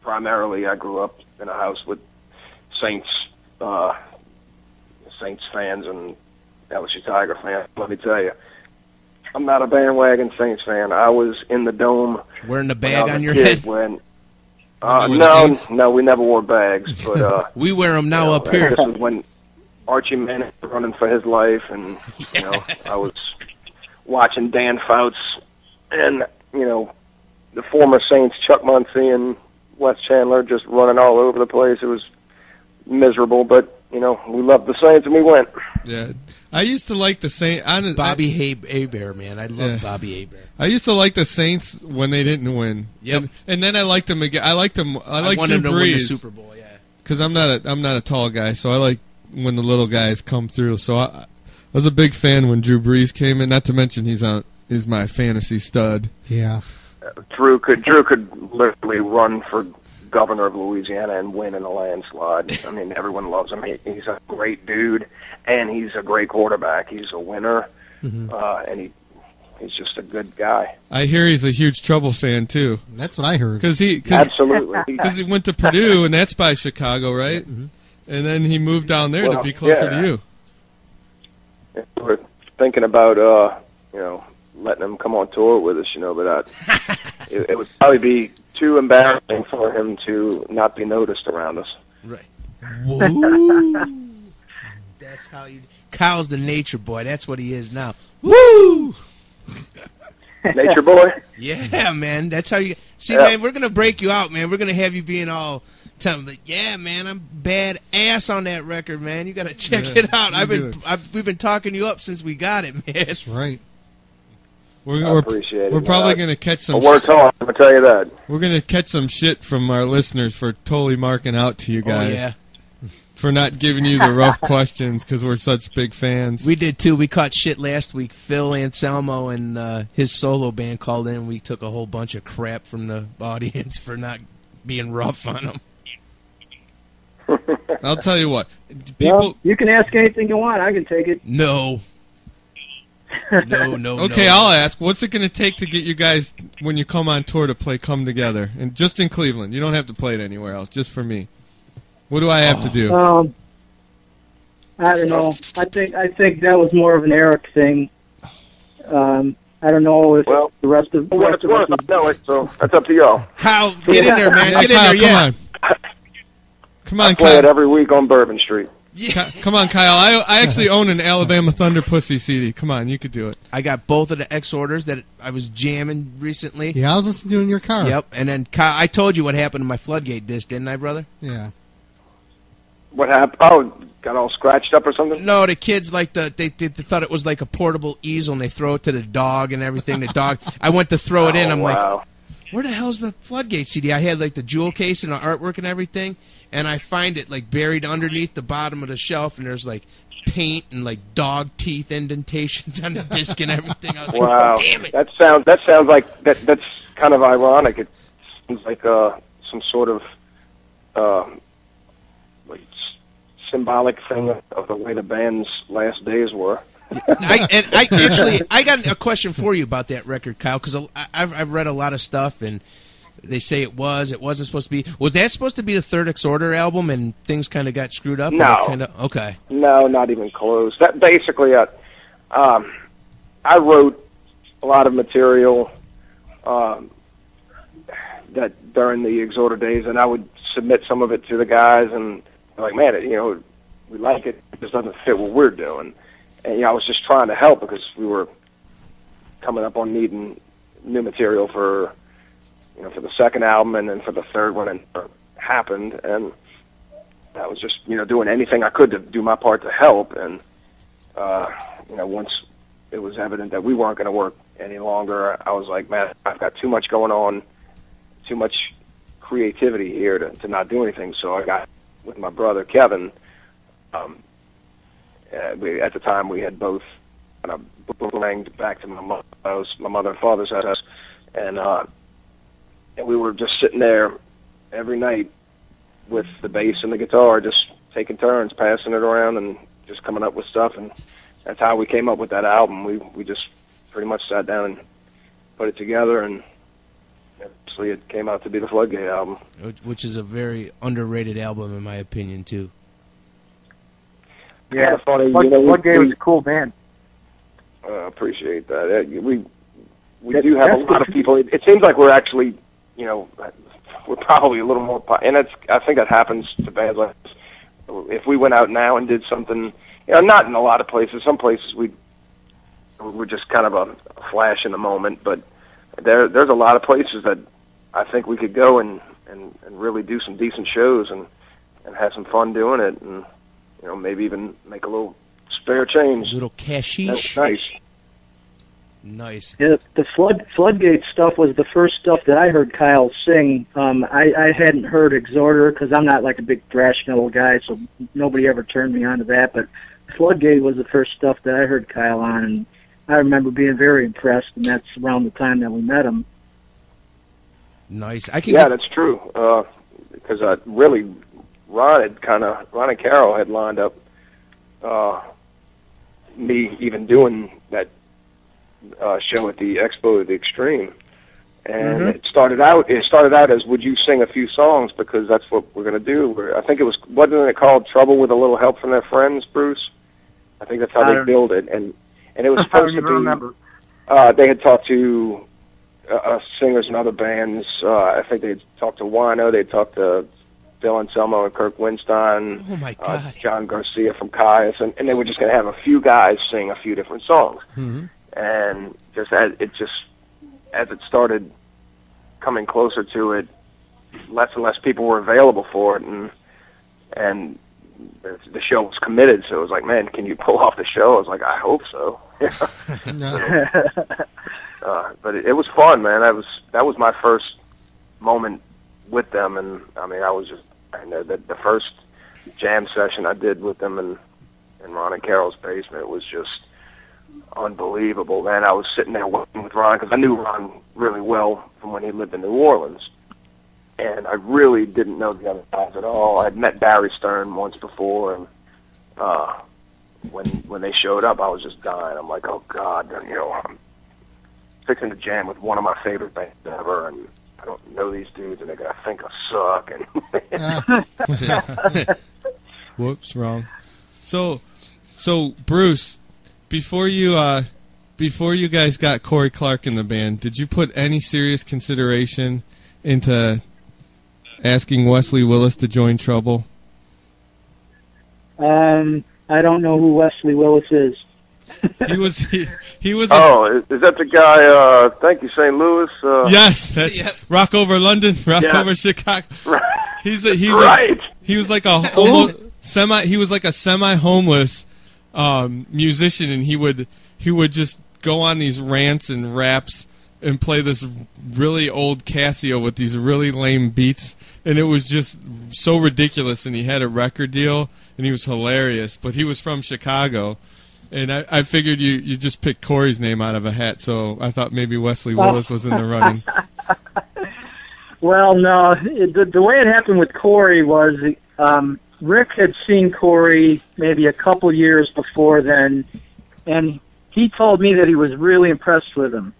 B: primarily I grew up in a house with Saints fans and LSU Tiger fans. Let me tell you, I'm not a bandwagon Saints fan. I was in the dome
C: wearing the bag on your head.
B: No, we never wore bags, but
C: we wear them now up here.
B: This is when Archie Manning was running for his life, and I was watching Dan Fouts and the former Saints Chuck Muncie and Wes Chandler just running all over the place. It was miserable, but we loved the Saints and we went.
E: Yeah, I used to like the Saints.
C: Bobby Hebert, man, I love Bobby Hebert.
E: I used to like the Saints when they didn't win.
C: Yep,
E: and then I liked them again. I liked Drew
C: Brees to win the Super Bowl. Yeah,
E: because I'm not a tall guy, so I like when the little guys come through. So I was a big fan when Drew Brees came in. Not to mention he's my fantasy stud.
D: Yeah,
B: Drew could literally run for governor of Louisiana and win in a landslide. I mean, everyone loves him. He's a great dude, and he's a great quarterback. He's a winner, and he's just a good guy.
E: I hear he's a huge Trouble fan too.
D: That's what I heard.
B: Absolutely,
E: because he went to Purdue, and that's by Chicago, right? Mm-hmm. And then he moved down there to be closer to you.
B: We're thinking about letting him come on tour with us, but it would probably be too embarrassing for him to not be noticed around us.
C: Right. Woo! That's how you. Kyle's the nature boy. That's what he is now. Woo!
B: Nature boy.
C: Yeah, man. That's how you. See, man, we're gonna break you out, man. We're gonna have you being all. Telling me, yeah, man, I'm bad ass on that record, man. You gotta check it out. We've been talking you up since we got it, man.
D: That's right.
B: I appreciate it.
E: We're probably going to catch some.
B: Work hard, I'm gonna tell you that.
E: We're going to catch some shit from our listeners for totally marking out to you guys.
C: Oh, yeah.
E: For not giving you the rough questions because we're such big fans.
C: We did too. We caught shit last week. Phil Anselmo and his solo band called in. We took a whole bunch of crap from the audience for not being rough on them.
E: I'll tell you what. People,
F: you can ask anything you want. I can take it.
C: No.
E: Okay, I'll ask. What's it going to take to get you guys, when you come on tour, to play Come Together? And just in Cleveland. You don't have to play it anywhere else. Just for me. What do I have to do?
F: I don't know. I think that was more of an Eric thing. I don't know if the rest of us.
B: No, so that's up to y'all.
C: Kyle, get in there, man. Get in there, yeah.
E: Come on,
B: Kyle. I play it every week on Bourbon Street.
C: Yeah.
E: Come on, Kyle. I actually own an Alabama Thunder Pussy CD. Come on, you could do it.
C: I got both of the X orders that I was jamming recently.
D: Yeah, I was listening to it in your car.
C: Yep, and then Kyle, I told you what happened to my Floodgate disc, didn't I, brother?
D: Yeah.
B: What happened? Oh, got all scratched up or something?
C: No, the kids they thought it was like a portable easel, and they throw it to the dog and everything. The dog. I went to throw it in. I'm like, where the hell's my Floodgate CD? I had like the jewel case and the artwork and everything, and I find it like buried underneath the bottom of the shelf, and there's like paint and like dog teeth indentations on the disc and everything. I was like,
B: wow.
C: Damn it!
B: That sounds like that's kind of ironic. It seems like some sort of like symbolic thing of the way the band's last days were.
C: I got a question for you about that record, Kyle, because I've read a lot of stuff, and they say it wasn't supposed to be. Was that supposed to be the Third Exorder album, and things kind of got screwed up?
B: No.
C: Okay.
B: No, not even close. That basically, I wrote a lot of material that during the Exorder days, and I would submit some of it to the guys, and they're like, man, we like it. It just doesn't fit what we're doing. And I was just trying to help because we were coming up on needing new material for the second album, and then for the third one, and it happened, and I was just doing anything I could to do my part to help, and once it was evident that we weren't going to work any longer, I was like, man, I've got too much going on, too much creativity here to not do anything. So I got with my brother Kevin. At the time, we had both kind of boomeranged back to my mother and father's house, and we were just sitting there every night with the bass and the guitar, just taking turns, passing it around, and just coming up with stuff. And that's how we came up with that album. We just pretty much sat down and put it together, and actually it came out to be the Floodgate album.
C: Which is a very underrated album, in my opinion, too.
F: Yeah,
B: kind of funny.
F: Floodgate was a cool band.
B: Appreciate that. We do have a lot of people. It seems like we're actually, we're probably a little more, and I think that happens to bands like this. If we went out now and did something, not in a lot of places. Some places we're just kind of a flash in the moment, but there's a lot of places that I think we could go and really do some decent shows and have some fun doing it, and maybe even make a little spare change.
C: A little cashish.
B: That's nice.
C: Nice.
F: Yeah, the Floodgate stuff was the first stuff that I heard Kyle sing. I hadn't heard Exhorter because I'm not like a big thrash metal guy, so nobody ever turned me on to that. But Floodgate was the first stuff that I heard Kyle on, and I remember being very impressed. And that's around the time that we met him.
C: Nice.
B: That's true. Because really, Ron and Carol had lined up me even doing that show at the Expo of the Extreme, and it started out as, would you sing a few songs, because that's what we're going to do. I think wasn't it called Trouble with a Little Help from Their Friends, Bruce? I think that's how they billed it, and it was supposed to be. Remember. They had talked to singers in other bands. I think they had talked to Wino. They had talked to Bill Anselmo and Kirk Winstein.
C: Oh my God!
B: John Garcia from Caius, and they were just going to have a few guys sing a few different songs.
D: Mm-hmm.
B: And as it started coming closer to it, less and less people were available for it, and the show was committed. So it was like, man, can you pull off the show? I was like, I hope so. But it was fun, man. That was my first moment with them, and I mean, the first jam session I did with them in Ron and Carol's basement was just unbelievable, man. I was sitting there working with Ron because I knew Ron really well from when he lived in New Orleans, and I really didn't know the other guys at all. I'd met Barry Stern once before, and when they showed up, I was just dying. I'm like, oh God, I'm fixing to jam with one of my favorite bands ever, and I don't know these dudes, and they're gonna think I suck. And
E: whoops, wrong. So Bruce, before you guys got Corey Clark in the band, did you put any serious consideration into asking Wesley Willis to join Trouble?
F: I don't know who Wesley Willis is.
E: He was.
B: Oh, is that the guy? Thank you, St. Louis.
E: Yes, that's Rock Over London, Rock Over Chicago.
B: Right.
E: He was like a semi-homeless musician, and he would just go on these rants and raps and play this really old Casio with these really lame beats, and it was just so ridiculous. And he had a record deal, and he was hilarious. But he was from Chicago, and I figured you just picked Corey's name out of a hat, so I thought maybe Wesley Willis was in the running.
F: Well, no, the way it happened with Corey was Rick had seen Corey maybe a couple years before then, and he told me that he was really impressed with him.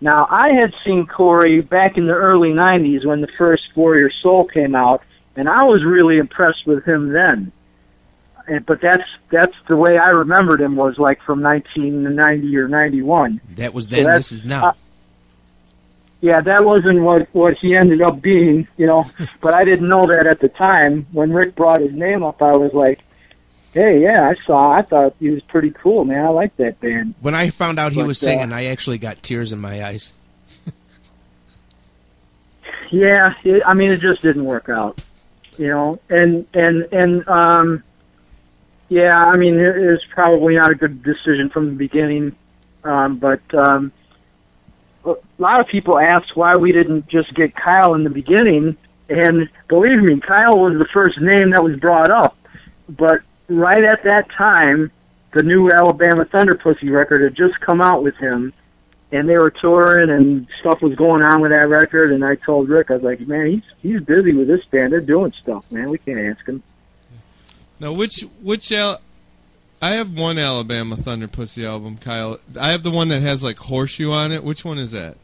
F: Now, I had seen Corey back in the early 90s when the first Warrior Soul came out, and I was really impressed with him then. But that's the way I remembered him, was like from 1990 or 91.
C: That was then, this is now.
F: Yeah, that wasn't what he ended up being, but I didn't know that at the time. When Rick brought his name up, I was like, hey, yeah, I thought he was pretty cool, man. I like that band.
C: When I found out he was singing, I actually got tears in my eyes.
F: Yeah, I mean, it just didn't work out, you know, and yeah, I mean, it was probably not a good decision from the beginning, but a lot of people asked why we didn't just get Kyle in the beginning, and believe me, Kyle was the first name that was brought up, but right at that time, the new Alabama Thunder Pussy record had just come out with him, and they were touring, and stuff was going on with that record, and I told Rick, I was like, man, he's busy with this band. They're doing stuff, man. We can't ask him.
E: Now, I have one Alabama Thunder Pussy album, Kyle. I have the one that has, like, Horseshoe on it. Which one is that?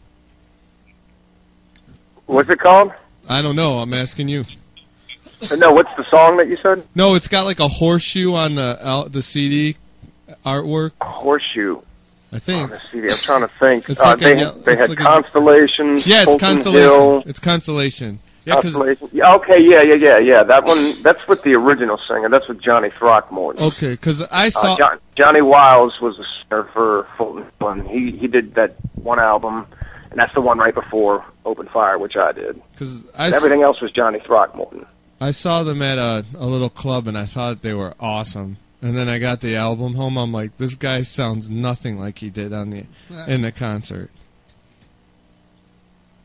B: What's it called?
E: I don't know. I'm asking you.
B: No, what's the song that you said?
E: No, it's got, like, a horseshoe on the CD artwork.
B: Horseshoe.
E: I think.
B: On the CD. I'm trying to think.
E: Like
B: they had Constellation.
E: Yeah, it's
B: Fulton
E: Constellation.
B: Hill.
E: It's Constellation. Yeah,
B: Constellation. Yeah, okay, yeah. That one, that's with the original singer. That's with Johnny Throckmorton.
E: Okay, because I saw...
B: Johnny Wiles was the singer for Fulton Hill, and he did that one album, and that's the one right before Open Fire, which I did. Everything else was Johnny Throckmorton.
E: I saw them at a little club, and I thought they were awesome. And then I got the album home. I'm like, this guy sounds nothing like he did in the concert.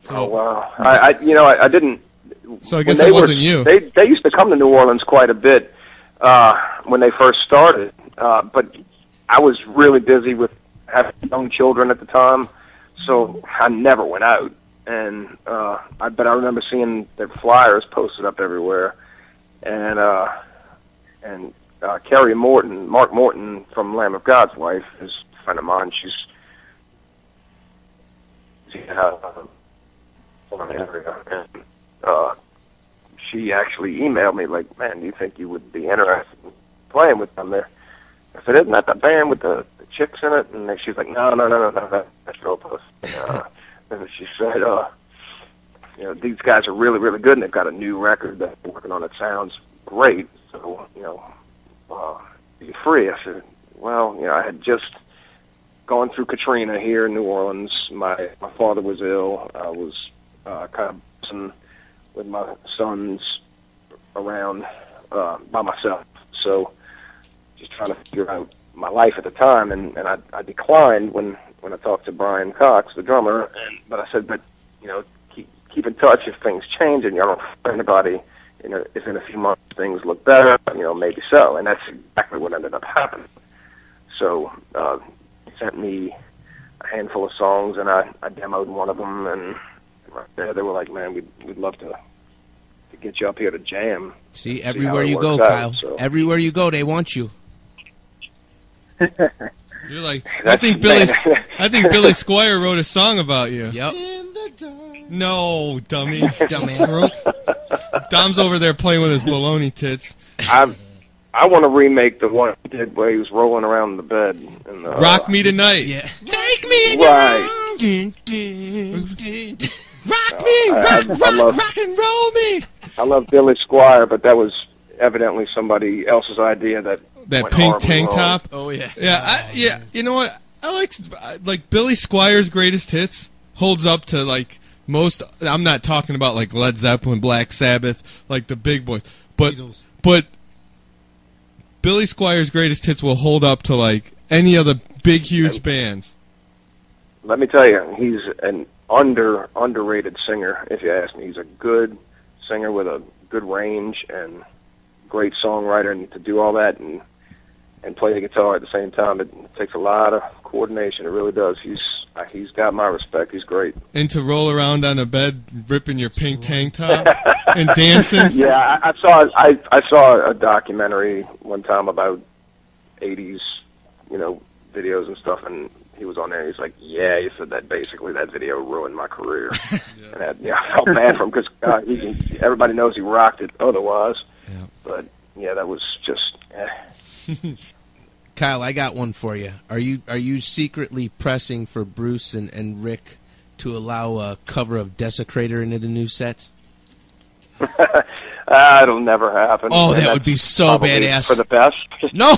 E: So,
B: oh wow! I didn't.
E: So I guess it wasn't you.
B: They used to come to New Orleans quite a bit when they first started, but I was really busy with having young children at the time, so I never went out. And but I remember seeing their flyers posted up everywhere, and Carrie Morton, Mark Morton from Lamb of God's wife, is a friend of mine. She's from the area, and she actually emailed me like, "Man, do you think you would be interested in playing with them there?" I said, "Isn't that the band with the chicks in it?" And she's like, "No, that's Real Puss." And she said, these guys are really, really good, and they've got a new record that they're working on. It sounds great, so you're free. I said, well, I had just gone through Katrina here in New Orleans. My father was ill. I was kind of with my sons around by myself. So just trying to figure out my life at the time, and I declined when I talked to Brian Cox, the drummer. But I said, keep in touch if things change, and you don't find anybody. If in a few months things look better, maybe so. And that's exactly what ended up happening. So he sent me a handful of songs, and I demoed one of them, and right there they were like, "Man, we'd love to get you up here to jam."
C: See, everywhere you go, Kyle. So. Everywhere you go, they want you.
E: You're like, I think Billy Squire wrote a song about you.
C: Yep.
D: In the dark.
E: No, dummy. Dumbass. Dom's over there playing with his baloney tits.
B: I want to remake the one he did where he was rolling around in the bed. And,
E: Rock Me Tonight.
C: Yeah. Take me in
B: right.
C: your arms. Rock me, rock and roll me.
B: I love Billy Squire, but that was evidently somebody else's idea that
E: pink tank top.
C: Oh yeah.
E: Yeah. You know what? I like Billy Squire's greatest hits holds up to like most. I'm not talking about like Led Zeppelin, Black Sabbath, like the big boys, but Billy Squire's greatest hits will hold up to like any of the big huge bands.
B: Let me tell you, he's an underrated singer. If you ask me, he's a good singer with a good range and great songwriter, and to do all that and play the guitar at the same time, it takes a lot of coordination. It really does. He's got my respect. He's great.
E: And to roll around on a bed, ripping your pink tank top and dancing.
B: Yeah, I saw a documentary one time about 80s, videos and stuff, and he was on there. He's like, "Yeah," he said that basically that video ruined my career. Yeah. And I felt bad for him because everybody knows he rocked it otherwise.
C: Yeah.
B: But yeah, that was just.
C: Kyle, I got one for you. Are you secretly pressing for Bruce and Rick to allow a cover of Desecrator into the new sets?
B: It'll never happen.
C: Oh, that would be so badass.
B: For the best.
C: No.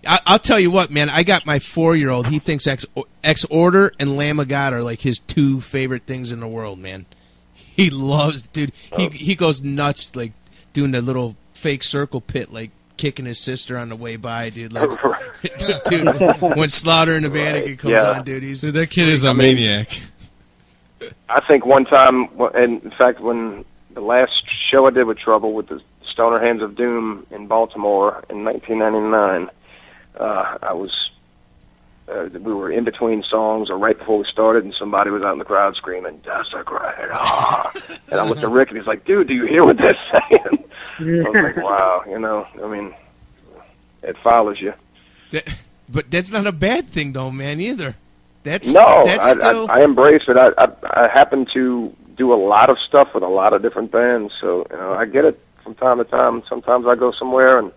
C: I'll tell you what, man. I got my 4-year-old. He thinks Ex Order and Lamb of God are like his 2 favorite things in the world, man. He loves, dude. He goes nuts, like doing the little fake circle pit, like kicking his sister on the way by, dude. Like, dude, when Slaughter in the Vatican comes on, dude,
E: that kid is a maniac.
B: I think one time, and in fact, when the last show I did with Trouble with the Stoner Hands of Doom in Baltimore in 1999, we were in between songs or right before we started, and somebody was out in the crowd screaming, "Desecrate!" And I looked at Rick, and he's like, "Dude, do you hear what they're saying?" I was like, "Wow, I mean, it follows you."
C: But that's not a bad thing, though, man. Either.
B: I embrace it. I happen to do a lot of stuff with a lot of different bands, so I get it from time to time. Sometimes I go somewhere and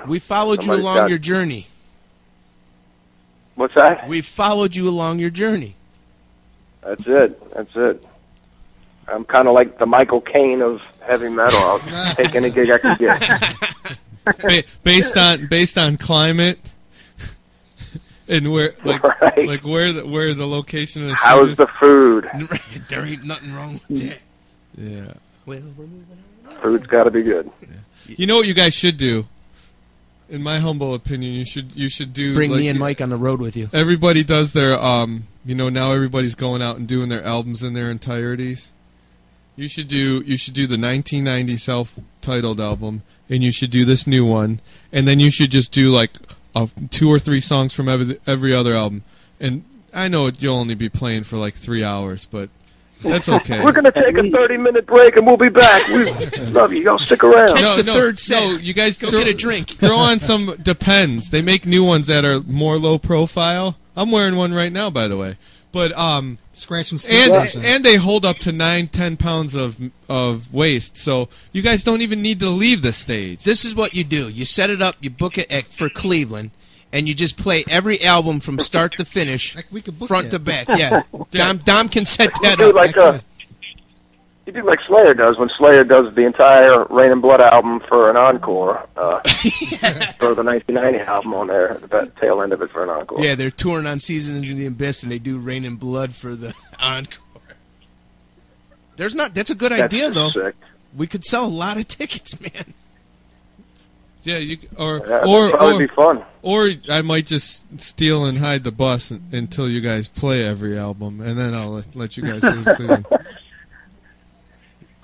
C: we followed you along your journey.
B: What's that?
C: We followed you along your journey.
B: That's it. I'm kind of like the Michael Caine of heavy metal. I'll take any gig I can get.
E: Based on climate. And where, like where the location of the
B: how's the food?
C: There ain't nothing wrong with that.
E: Yeah.
C: Well, we're moving on.
B: Food's got to be good.
E: Yeah. You know what you guys should do? In my humble opinion, you should do.
C: Bring me and Mike on the road with you.
E: Everybody does their now everybody's going out and doing their albums in their entirities. You should do the 1990 self-titled album, and you should do this new one, and then you should just do like 2 or 3 songs from every other album. And I know you'll only be playing for like 3 hours, but that's okay.
B: We're going to take a 30-minute break, and we'll be back. We love you. Y'all stick around.
C: Catch the third set.
E: No, you guys
C: go get a drink.
E: Throw on some Depends. They make new ones that are more low profile. I'm wearing one right now, by the way. But
D: scratch and sniff
E: and they hold up to 9-10 pounds of waste. So you guys don't even need to leave the stage.
C: This is what you do. You set it up. You book it for Cleveland, and you just play every album from start to finish, front to back. Yeah, Dom can set that up.
B: You do like Slayer does when Slayer does the entire Rain and Blood album for an encore. Throw the 1990 album on there, the tail end of it for an encore.
C: Yeah, they're touring on Seasons in the Abyss, and they do Rain and Blood for the encore. That's a good idea, though.
B: Sick.
C: We could sell a lot of tickets, man.
E: Yeah,
B: or probably be fun.
E: Or I might just steal and hide the bus until you guys play every album, and then I'll let you guys leave Cleveland.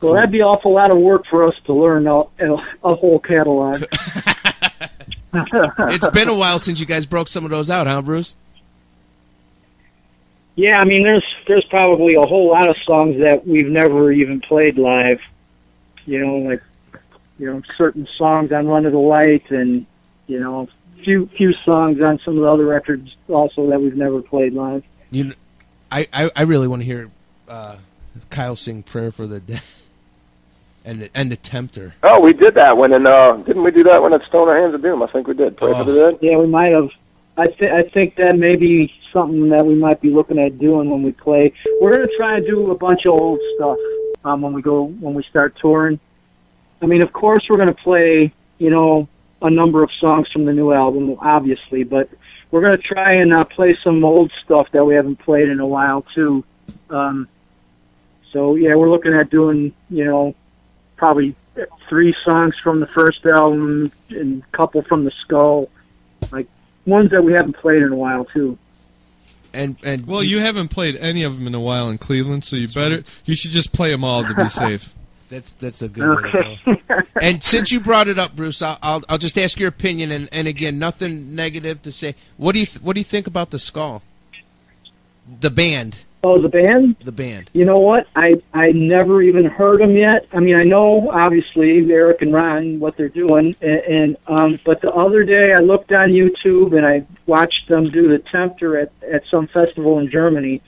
F: Well, that'd be an awful lot of work for us to learn a whole catalog.
C: It's been a while since you guys broke some of those out, huh, Bruce?
F: Yeah, I mean, there's probably a whole lot of songs that we've never even played live. Certain songs on Run to the Light, and few songs on some of the other records also that we've never played live.
C: I really want to hear Kyle sing "Prayer for the Dead" and the Tempter.
B: Oh, we did that one, and didn't we do that one at Stoner Hands of Doom? I think we did. Pray for the Dead.
F: Yeah, we might have. I think that may be something that we might be looking at doing when we play. We're going to try and do a bunch of old stuff when we start touring. I mean, of course, we're going to play, a number of songs from the new album, obviously, but we're going to try and play some old stuff that we haven't played in a while, too. So, yeah, we're looking at doing, probably 3 songs from the first album and a couple from the Skull, like ones that we haven't played in a while, too.
C: And
E: well, you haven't played any of them in a while in Cleveland, so you should just play them all to be safe.
C: That's a good way to go. And since you brought it up, Bruce, I'll just ask your opinion. And again, nothing negative to say. What do you think about the Skull? The band.
F: Oh, the band?
C: The band.
F: You know what? I never even heard them yet. I mean, I know obviously Eric and Ron what they're doing, but the other day I looked on YouTube and I watched them do the Tempter at some festival in Germany,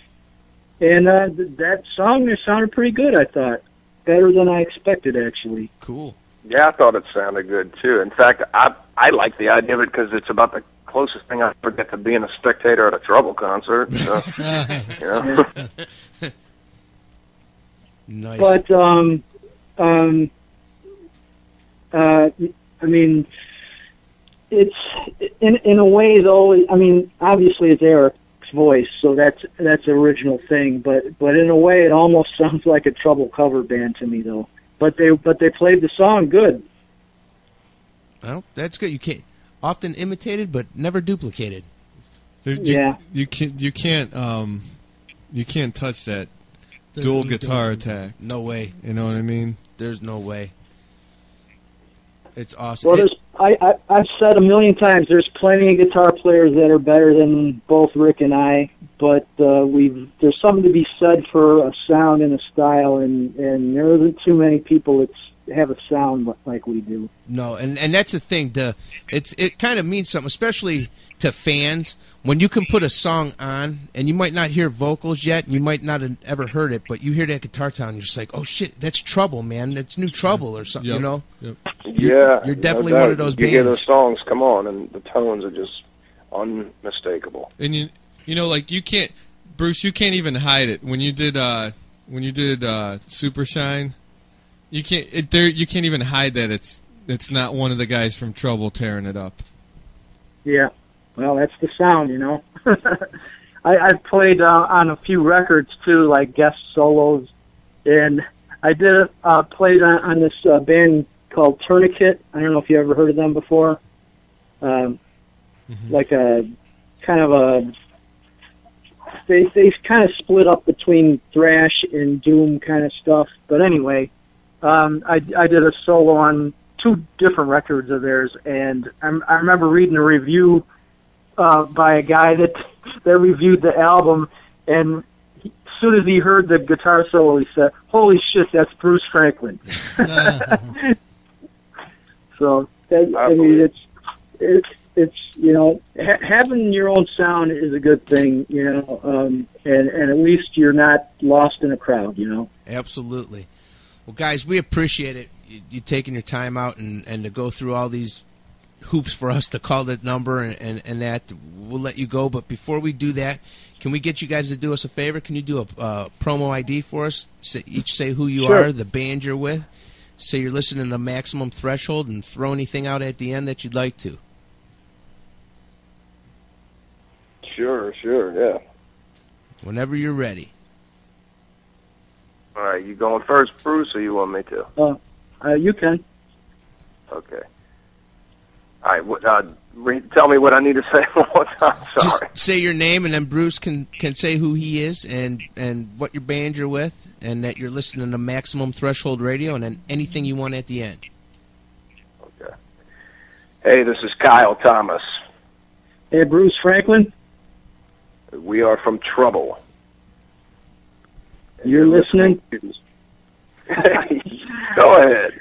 F: and that song there sounded pretty good. I thought. Better than I expected, actually.
C: Cool.
B: Yeah, I thought it sounded good, too. In fact, I like the idea of it because it's about the closest thing I ever get to being a spectator at a Trouble concert. So,
C: Nice.
F: But, I mean, it's in a way though. I mean, obviously it's Eric's voice, so that's the original thing. But in a way, it almost sounds like a Trouble cover band to me, though. But they played the song good.
C: Well, that's good. You can't often imitated, but never duplicated.
E: So you can't touch that dual guitar attack.
C: No way.
E: You know what I mean?
C: There's no way. It's awesome.
F: Well, I've said a million times, there's plenty of guitar players that are better than both Rick and I, but there's something to be said for a sound and a style, and there isn't too many people that have a sound like we do.
C: No, and that's the thing. It kind of means something, especially to fans, when you can put a song on, and you might not hear vocals yet, and you might not have ever heard it, but you hear that guitar tone, you're just like, oh shit, that's Trouble, man. That's New Trouble or something, you know?
E: Yep.
C: You're definitely one of those bands.
B: You hear those songs come on, and the tones are just unmistakable.
E: And you know, like Bruce, you can't even hide it. When you did Super Shine, you can't even hide that it's not one of the guys from Trouble tearing it up.
F: Yeah, well, that's the sound, you know. I've played on a few records too, like guest solos, and I did played on this band called Tourniquet. I don't know if you ever heard of them before. Like a kind of a they kind of split up between thrash and doom kind of stuff. But anyway, I did a solo on 2 different records of theirs, and I remember reading a review by a guy that reviewed the album, and as soon as he heard the guitar solo, he said, "Holy shit, that's Bruce Franklin." So I mean, it's you know, having your own sound is a good thing, you know, and at least you're not lost in a crowd, you know.
C: Absolutely. Well, guys, we appreciate it. You taking your time out and to go through all these hoops for us to call that number and that. We'll let you go, but before we do that, can we get you guys to do us a favor? Can you do a promo ID for us? Each say who you are, the band you're with. Say you're listening to Maximum Threshold, and throw anything out at the end that you'd like to.
B: Sure, yeah.
C: Whenever you're ready.
B: All right, you going first, Bruce, or you want me to?
F: You can.
B: Okay. All right, tell me what I need to say one more time. Sorry.
C: Just say your name, and then Bruce can say who he is and what your band you're with, and that you're listening to Maximum Threshold Radio, and then anything you want at the end.
B: Okay. Hey, this is Kyle Thomas.
F: Hey, Bruce Franklin.
B: We are from Trouble.
F: You're listening?
B: Go ahead.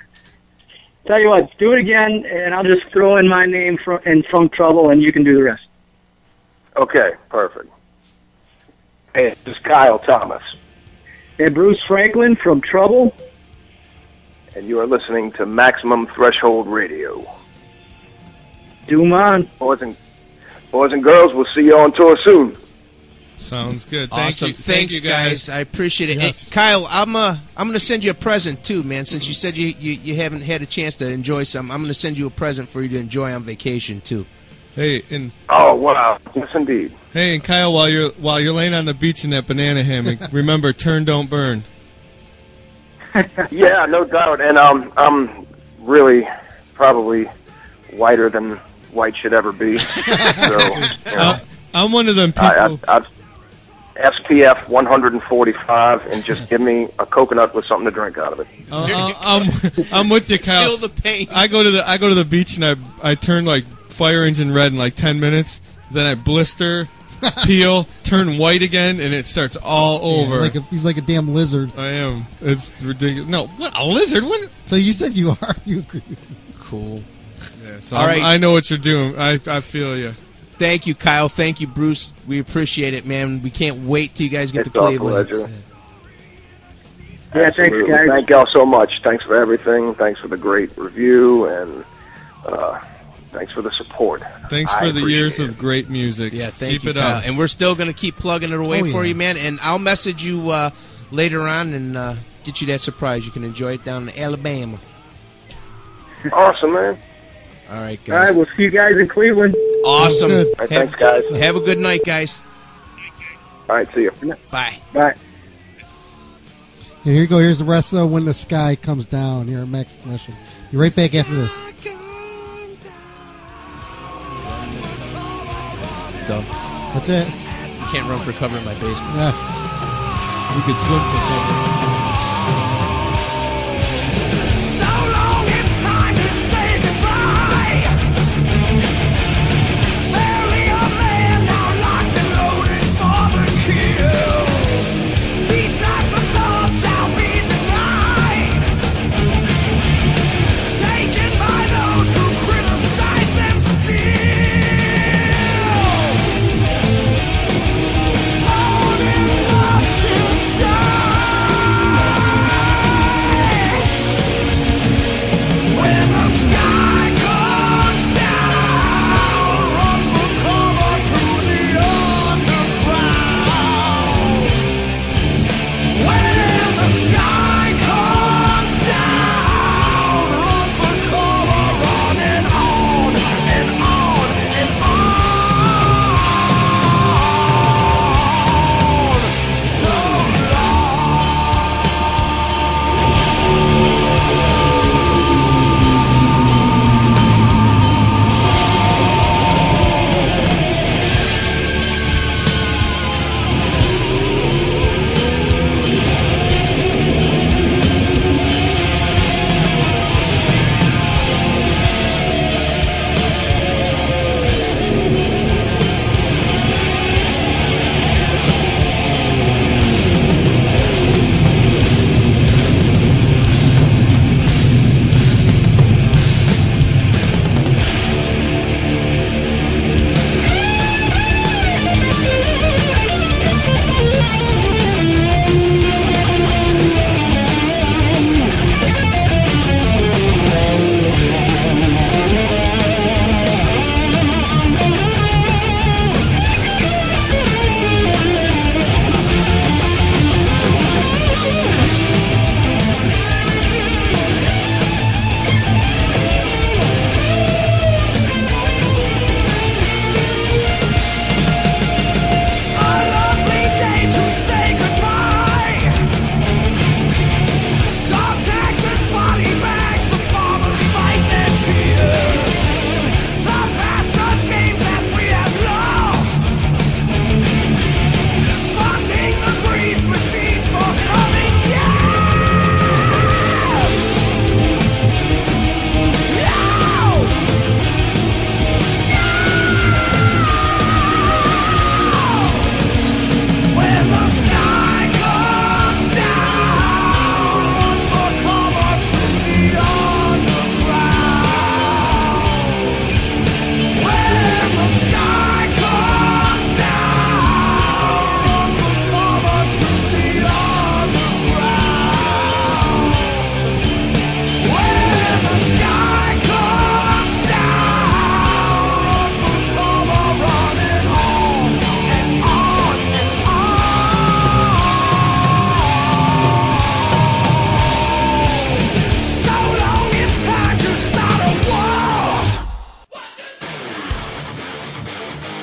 F: Tell you what, do it again, and I'll just throw in my name from Trouble, and you can do the rest.
B: Okay, perfect. Hey, this is Kyle Thomas.
F: Hey, Bruce Franklin from Trouble.
B: And you are listening to Maximum Threshold Radio.
F: Doom on.
B: Boys and girls, we'll see you on tour soon.
E: Sounds good.
C: Awesome. Thanks, guys. I appreciate it.
D: Yes.
C: Hey, Kyle, I'm gonna send you a present too, man. Since you said you haven't had a chance to enjoy some, I'm gonna send you a present for you to enjoy on vacation too.
E: Hey, and
B: oh wow, yes indeed.
E: Hey, and Kyle, while you're laying on the beach in that banana hammock, remember, turn, don't burn.
B: Yeah, no doubt. And I'm really probably whiter than white should ever be. So you know,
E: I'm one of them people.
B: I've SPF 145, and just give me a coconut with something to drink out of it.
E: I'm with you, Kyle.
C: Feel the pain.
E: I go to the beach and I turn like fire engine red in like 10 minutes. Then I blister, peel, turn white again, and it starts all over.
D: Yeah, he's like a damn lizard.
E: I am. It's ridiculous. No, what, a lizard? What?
D: So you said you are. You agree?
C: Cool.
E: Yeah. So
C: all right.
E: I know what you're doing. I feel you.
C: Thank you, Kyle. Thank you, Bruce. We appreciate it, man. We can't wait till you guys get to Cleveland.
B: Pleasure.
F: Yeah, thanks, guys.
B: Thank y'all so much. Thanks for everything. Thanks for the great review, and thanks for the support.
E: Thanks for the years of great music.
C: Yeah, thank you.
E: Keep it
C: Kyle.
E: up.
C: And we're still going to keep plugging it away for you, man. And I'll message you later on and get you that surprise. You can enjoy it down in Alabama.
B: Awesome, man.
C: All right, guys.
F: All right, we'll see you guys in Cleveland.
C: Awesome.
D: Good.
B: All right, thanks, guys.
C: Have a good night, guys.
B: All right, see you.
C: Bye.
F: Bye.
D: And here you go. Here's the rest of When the Sky Comes Down here at Max Threshold. Be right back after this.
C: Dumb.
D: That's it.
C: You can't run for cover in my basement.
D: Yeah.
E: We could swim for cover.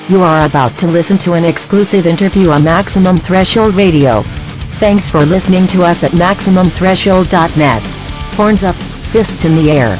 A: You are about to listen to an exclusive interview on Maximum Threshold Radio. Thanks for listening to us at MaximumThreshold.net. Horns up, fists in the air.